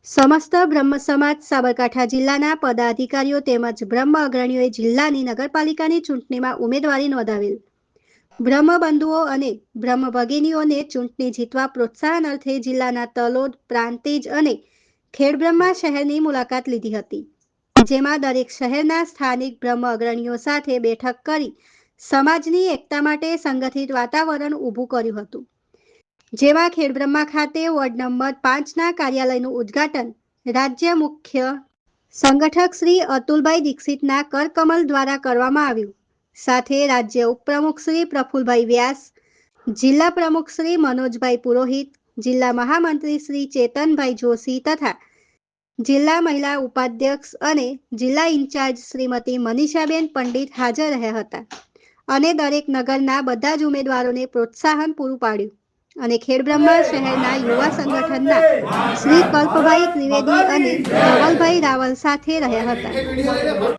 સમસ્ત બ્રહ્મ સમાજ સાબરકાંઠા જિલ્લાના પદાધિકારીઓ તેમજ બ્રહ્મ અગ્રણીઓએ જિલ્લાની નગરપાલિકાની ચૂંટણીમાં ઉમેદવારી નોંધાવેલ. બ્રહ્મ બંધુઓ અને બ્રહ્મ ભગિનીઓને ચૂંટણી જીતવા પ્રોત્સાહન અર્થે જિલ્લાના તલોદ, પ્રાંતિજ અને ખેડબ્રહ્મા શહેરની મુલાકાત લીધી હતી, જેમાં દરેક શહેરના સ્થાનિક બ્રહ્મ અગ્રણીઓ સાથે બેઠક કરી સમાજની એકતા માટે સંગઠિત વાતાવરણ ઊભું કર્યું હતું. જેમાં ખેડબ્રહ્મા ખાતે વોર્ડ નંબર 5ના કાર્યાલયનું ઉદ્ઘાટન રાજ્ય મુખ્ય સંગઠક શ્રી અતુલભાઈ દીક્ષિતના કરકમલ દ્વારા કરવામાં આવ્યું. સાથે રાજ્ય ઉપપ્રમુખ શ્રી પ્રફુલભાઈ વ્યાસ, જિલ્લા પ્રમુખ શ્રી મનોજભાઈ પુરોહિત, જિલ્લા મહામંત્રી શ્રી ચેતનભાઈ જોશી તથા જિલ્લા મહિલા ઉપાધ્યક્ષ અને જિલ્લા ઇન્ચાર્જ શ્રીમતી મનીષાબેન પંડિત હાજર રહ્યા હતા અને દરેક નગરના બધા જ ઉમેદવારોને પ્રોત્સાહન પૂરું પાડ્યું અને ખેડબ્રહ્મા શહેરના યુવા સંગઠનના શ્રી કલ્પભાઈ ત્રિવેદી અને ધવલભાઈ રાવલ સાથે રહ્યા હતા.